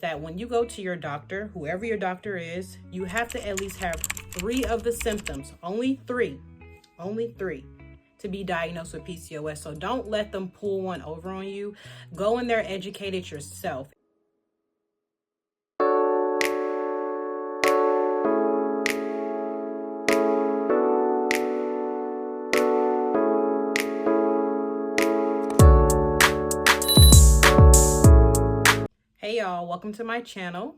that when you go to your doctor, whoever your doctor is, you have to at least have 3 of the symptoms, only three, to be diagnosed with PCOS. So don't let them pull one over on you. Go in there, educate it yourself. Hey y'all, welcome to my channel.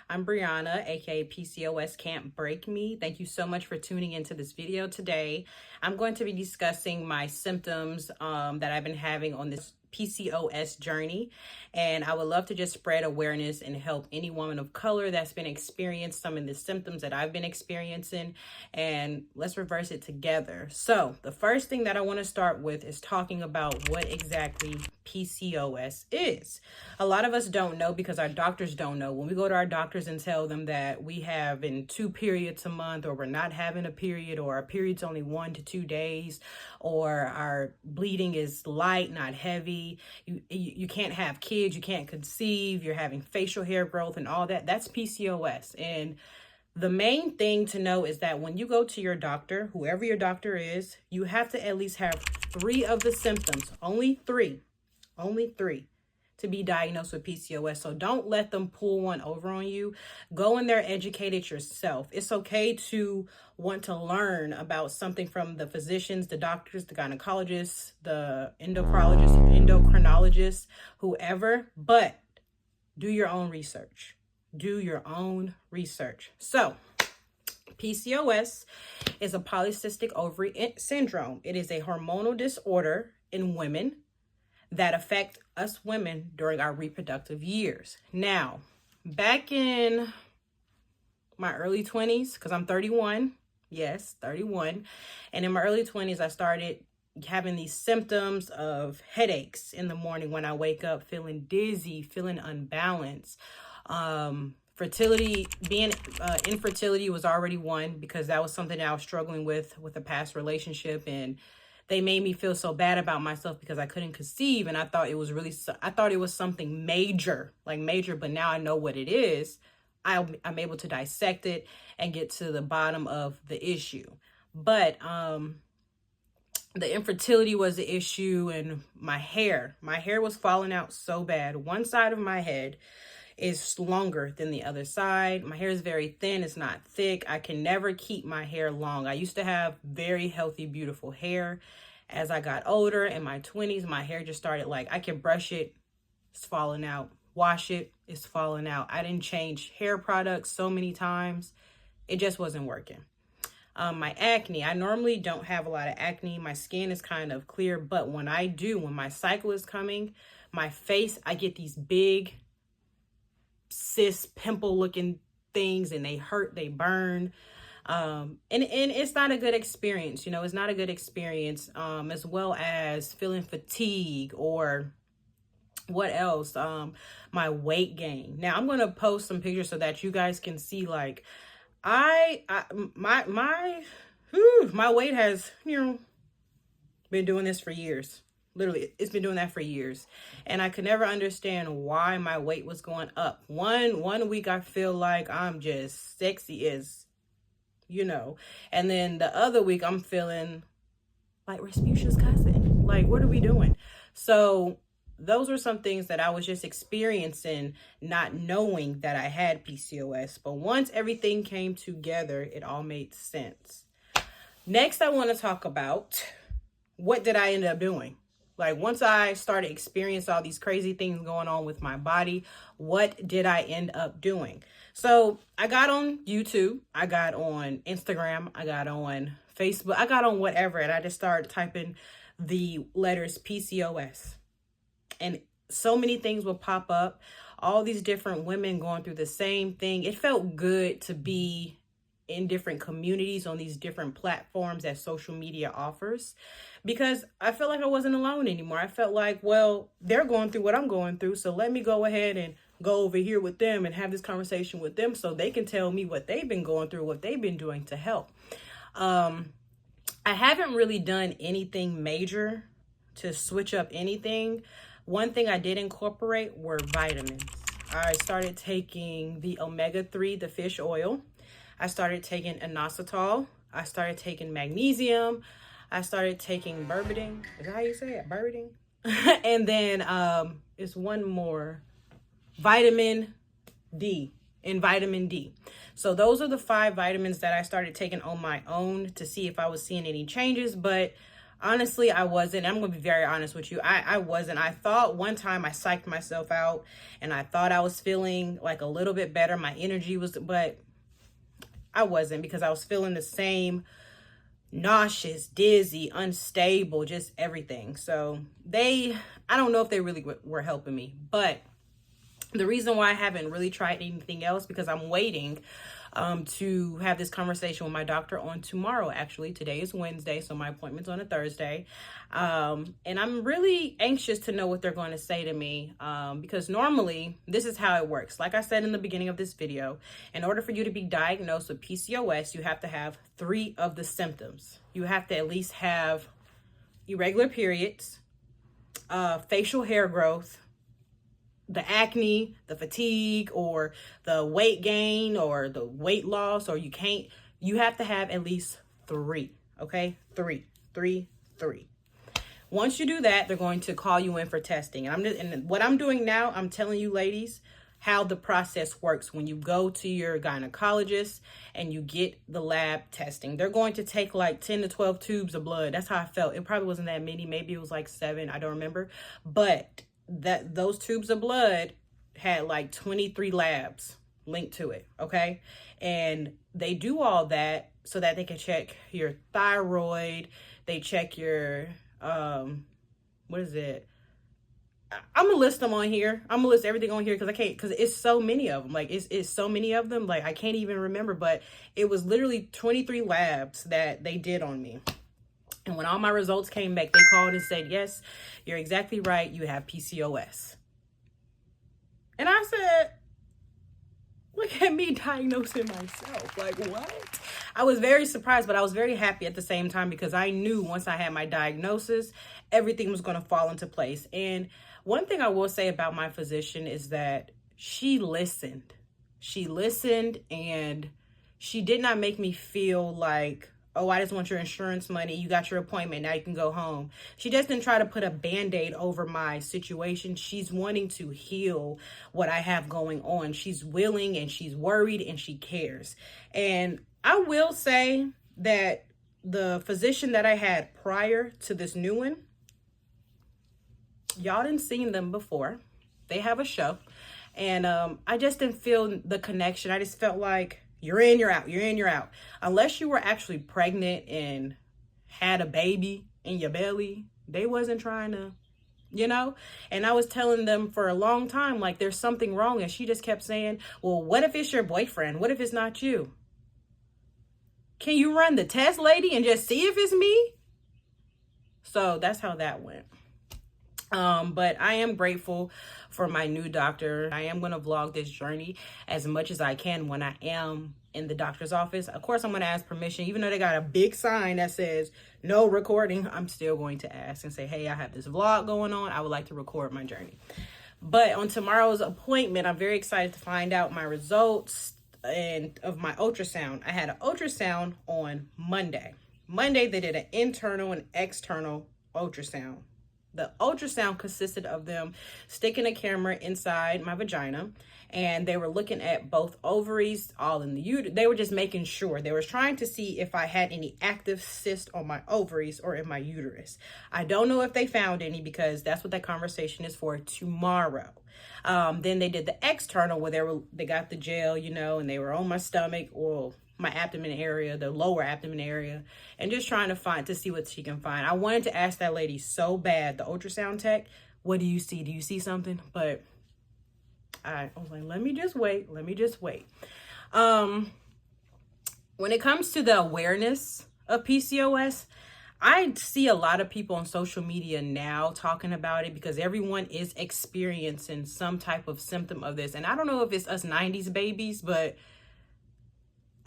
I'm Brianna, aka PCOS Can't Break Me. Thank you so much for tuning into this video today. I'm going to be discussing my symptoms that I've been having on this PCOS journey, and I would love to just spread awareness and help any woman of color that's been experiencing some of the symptoms that I've been experiencing, and let's reverse it together. So the first thing that I want to start with is talking about what exactly PCOS is. A lot of us don't know because our doctors don't know. When we go to our doctors and tell them that we have in 2 periods a month, or we're not having a period, or our period's only 1 to 2 days, or our bleeding is light, not heavy, you can't have kids, you can't conceive, you're having facial hair growth and all that, that's PCOS. And the main thing to know is that when you go to your doctor, whoever your doctor is, you have to at least have 3 of the symptoms, only three, to be diagnosed with PCOS. So don't let them pull one over on you. Go in there, educate it yourself. It's okay to want to learn about something from the physicians, the doctors, the gynecologists, the endocrinologists, whoever, but do your own research. Do your own research. So PCOS is a polycystic ovary syndrome. It is a hormonal disorder in women that affect us women during our reproductive years. Now, back in my early 20s, because I'm 31, yes, 31, and in my early 20s, I started having these symptoms of headaches in the morning when I wake up, feeling dizzy, feeling unbalanced. Infertility was already one, because that was something that I was struggling with a past relationship, and they made me feel so bad about myself because I couldn't conceive, and I thought it was something major, but now I know what it is. I'm able to dissect it and get to the bottom of the issue. But the infertility was the issue, and my hair was falling out so bad. One side of my head is longer than the other side. My hair is very thin. It's not thick. I can never keep my hair long. I used to have very healthy, beautiful hair. As I got older, in my 20s, my hair just started, like, I can brush it, it's falling out. Wash it, it's falling out. I didn't change hair products so many times. It just wasn't working. My acne, I normally don't have a lot of acne. My skin is kind of clear, but when I do, when my cycle is coming, my face, I get these big cyst pimple looking things, and they hurt, they burn, and it's not a good experience. It's not a good experience, as well as feeling fatigue, or what else, my weight gain. Now I'm going to post some pictures so that you guys can see, like, my weight has been doing this for years. Literally, it's been doing that for years. And I could never understand why my weight was going up. One week I feel like I'm just sexy as, and then the other week I'm feeling like Rasputin's cousin. Like, what are we doing? So those were some things that I was just experiencing, not knowing that I had PCOS. But once everything came together, it all made sense. Next, I want to talk about, what did I end up doing? Like, once I started experiencing all these crazy things going on with my body, what did I end up doing? So I got on YouTube, I got on Instagram, I got on Facebook, I got on whatever, and I just started typing the letters PCOS. And so many things would pop up, all these different women going through the same thing. It felt good to be in different communities on these different platforms that social media offers, because I felt like I wasn't alone anymore. I felt like, well, they're going through what I'm going through, so let me go ahead and go over here with them and have this conversation with them so they can tell me what they've been going through, what they've been doing to help. I haven't really done anything major to switch up anything. One thing I did incorporate were vitamins. I started taking the omega-3, the fish oil. I started taking inositol. I started taking magnesium. I started taking berberine. Is that how you say it? Berberine? And then it's one more. Vitamin D and vitamin D. So those are the 5 vitamins that I started taking on my own to see if I was seeing any changes. But honestly, I wasn't. I'm going to be very honest with you. I wasn't. I thought one time I psyched myself out and I thought I was feeling like a little bit better. My energy was, but I wasn't, because I was feeling the same, nauseous, dizzy, unstable, just everything. So I don't know if they really were helping me, but the reason why I haven't really tried anything else, because I'm waiting to have this conversation with my doctor on tomorrow. Actually, today is Wednesday, so my appointment's on a Thursday. And I'm really anxious to know what they're going to say to me, because normally this is how it works. Like I said in the beginning of this video, in order for you to be diagnosed with PCOS, you have to have 3 of the symptoms. You have to at least have irregular periods, facial hair growth, the acne, the fatigue, or the weight gain, or the weight loss, or you have to have at least 3, okay? 3. Once you do that, they're going to call you in for testing. And what I'm doing now, I'm telling you ladies how the process works when you go to your gynecologist and you get the lab testing. They're going to take like 10 to 12 tubes of blood. That's how I felt. It probably wasn't that many. Maybe it was like 7. I don't remember. But those tubes of blood had like 23 labs linked to it, okay? And they do all that so that they can check your thyroid, they check your what is it? I'm gonna list them on here. I'm gonna list everything on here because I can't, because it's so many of them. Like it's so many of them, like I can't even remember, but it was literally 23 labs that they did on me. And when all my results came back, they called and said, yes, you're exactly right. You have PCOS. And I said, look at me diagnosing myself. Like, what? I was very surprised, but I was very happy at the same time, because I knew once I had my diagnosis, everything was going to fall into place. And one thing I will say about my physician is that she listened. She listened, and she did not make me feel like, oh, I just want your insurance money. You got your appointment. Now you can go home. She just didn't try to put a Band-Aid over my situation. She's wanting to heal what I have going on. She's willing, and she's worried, and she cares. And I will say that the physician that I had prior to this new one, y'all didn't see them before. They have a show. And I just didn't feel the connection. I just felt like, you're in, you're out. You're in, you're out. Unless you were actually pregnant and had a baby in your belly, they wasn't trying to, And I was telling them for a long time, like, there's something wrong. And she just kept saying, well, what if it's your boyfriend? What if it's not you? Can you run the test, lady, and just see if it's me? So that's how that went. But I am grateful for my new doctor. I am going to vlog this journey as much as I can when I am in the doctor's office. Of course, I'm going to ask permission, even though they got a big sign that says no recording. I'm still going to ask and say, hey, I have this vlog going on. I would like to record my journey. But on tomorrow's appointment, I'm very excited to find out my results and of my ultrasound. I had an ultrasound on Monday. Monday, they did an internal and external ultrasound. The ultrasound consisted of them sticking a camera inside my vagina, and they were looking at both ovaries, all in the uterus. They were just making sure. They were trying to see if I had any active cysts on my ovaries or in my uterus. I don't know if they found any, because that's what that conversation is for tomorrow. Then they did the external, where they got the gel, and they were on my stomach, or my abdomen area, the lower abdomen area, and just trying to see what she can find. I wanted to ask that lady so bad, the ultrasound tech, what do you see? Do you see something? But I was like, let me just wait. When it comes to the awareness of PCOS, I see a lot of people on social media now talking about it, because everyone is experiencing some type of symptom of this. And I don't know if it's us 90s babies, but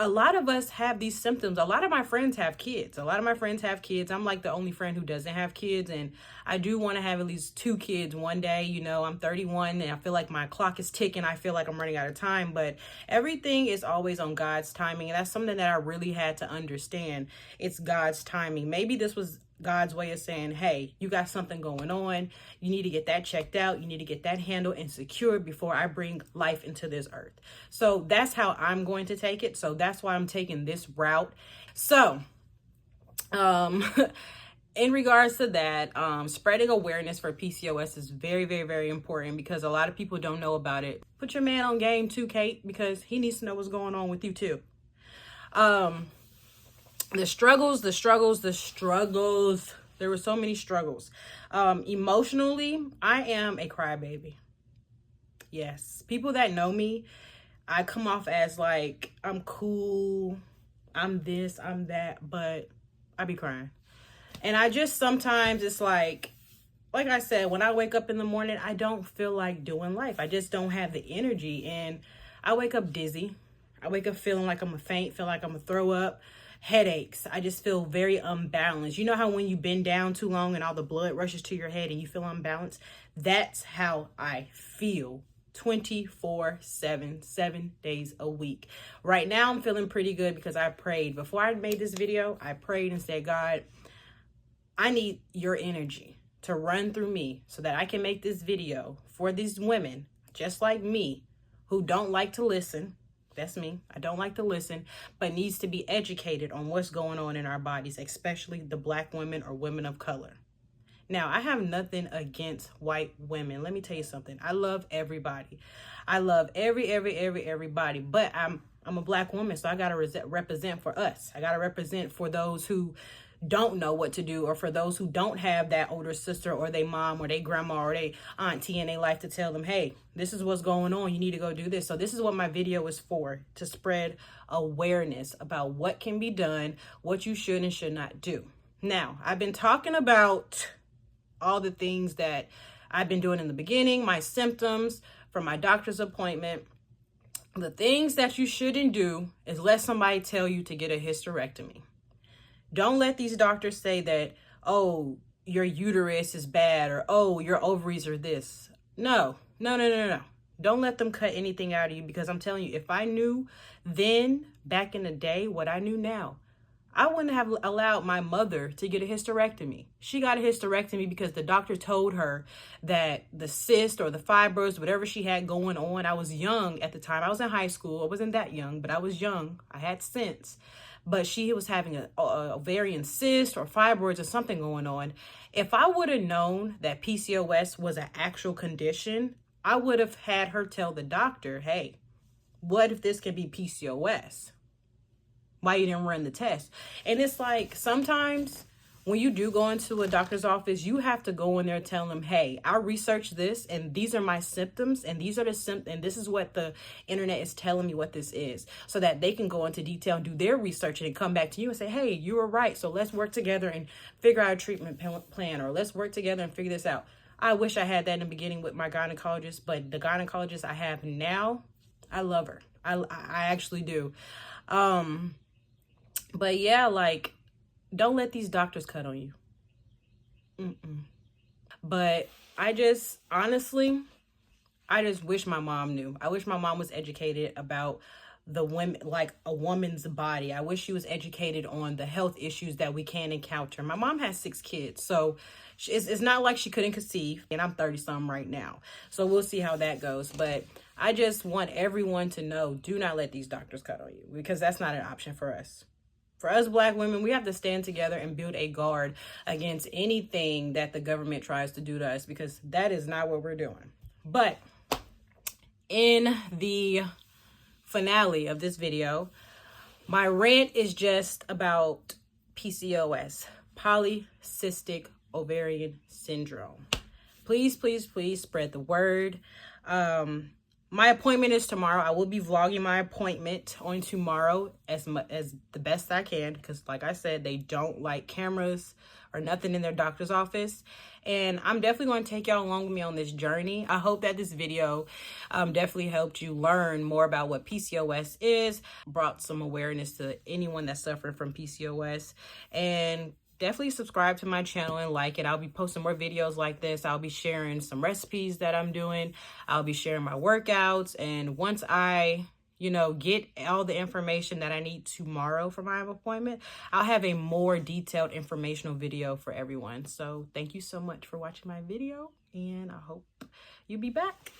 a lot of us have these symptoms. A lot of my friends have kids. I'm like the only friend who doesn't have kids. And I do want to have at least 2 kids one day. You know, I'm 31 and I feel like my clock is ticking. I feel like I'm running out of time, but everything is always on God's timing. And that's something that I really had to understand. It's God's timing. Maybe this was God's way of saying, hey, you got something going on. You need to get that checked out. You need to get that handled and secured before I bring life into this earth. So that's how I'm going to take it. So that's why I'm taking this route. So, in regards to that, spreading awareness for PCOS is very, very, very important because a lot of people don't know about it. Put your man on game too, Kate, because he needs to know what's going on with you too. The struggles. There were so many struggles. Emotionally, I am a crybaby. Yes. People that know me, I come off as like, I'm cool, I'm this, I'm that, but I be crying. And I just sometimes, it's like I said, when I wake up in the morning, I don't feel like doing life. I just don't have the energy. And I wake up dizzy. I wake up feeling like I'm going to faint, feel like I'm going to throw up. Headaches. I just feel very unbalanced. You know how when you bend down too long and all the blood rushes to your head and you feel unbalanced? That's how I feel 24/7, 7 days a week. Right now, I'm feeling pretty good because I prayed. Before I made this video, I prayed and said, God, I need your energy to run through me so that I can make this video for these women just like me who don't like to listen. That's me. I don't like to listen, but needs to be educated on what's going on in our bodies, especially the Black women or women of color. Now, I have nothing against white women. Let me tell you something. I love everybody. I love everybody, but I'm a Black woman, so I got to represent for us. I got to represent for those who don't know what to do, or for those who don't have that older sister or their mom or their grandma or their auntie in their life to tell them, hey, this is what's going on. You need to go do this. So this is what my video is for, to spread awareness about what can be done, what you should and should not do. Now, I've been talking about all the things that I've been doing in the beginning, my symptoms from my doctor's appointment. The things that you shouldn't do is let somebody tell you to get a hysterectomy. Don't let these doctors say that, oh, your uterus is bad, or oh, your ovaries are this. No. Don't let them cut anything out of you, because I'm telling you, if I knew then, back in the day, what I knew now, I wouldn't have allowed my mother to get a hysterectomy. She got a hysterectomy because the doctor told her that the cyst or the fibroids, whatever she had going on, I was young at the time. I was in high school. I wasn't that young, but I was young. I had sense. But she was having a ovarian cyst or fibroids or something going on. If I would have known that PCOS was an actual condition, I would have had her tell the doctor, hey, what if this could be PCOS? Why you didn't run the test? And it's like, sometimes when you do go into a doctor's office, you have to go in there and tell them, hey, I researched this and these are my symptoms and these are the symptoms and this is what the internet is telling me what this is, so that they can go into detail and do their research and come back to you and say, hey, you were right. So let's work together and figure out a treatment plan, or let's work together and figure this out. I wish I had that in the beginning with my gynecologist, but the gynecologist I have now, I love her. I actually do. But yeah, like, don't let these doctors cut on you. But I just, honestly, I just wish my mom knew. I wish my mom was educated about the women, like a woman's body. I wish she was educated on the health issues that we can encounter. My mom has 6 kids, so it's not like she couldn't conceive, and I'm 30-something right now. So we'll see how that goes. But I just want everyone to know, do not let these doctors cut on you, because that's not an option for us. For us Black women, we have to stand together and build a guard against anything that the government tries to do to us, because that is not what we're doing. But in the finale of this video, my rant is just about PCOS, polycystic ovarian syndrome. Please, please, please spread the word. My appointment is tomorrow. I will be vlogging my appointment on tomorrow as the best I can, because like I said, they don't like cameras or nothing in their doctor's office. And I'm definitely going to take y'all along with me on this journey. I hope that this video definitely helped you learn more about what PCOS is, brought some awareness to anyone that's suffering from PCOS, and definitely subscribe to my channel and like it. I'll be posting more videos like this. I'll be sharing some recipes that I'm doing. I'll be sharing my workouts. And once I, get all the information that I need tomorrow for my appointment, I'll have a more detailed informational video for everyone. So thank you so much for watching my video, and I hope you'll be back.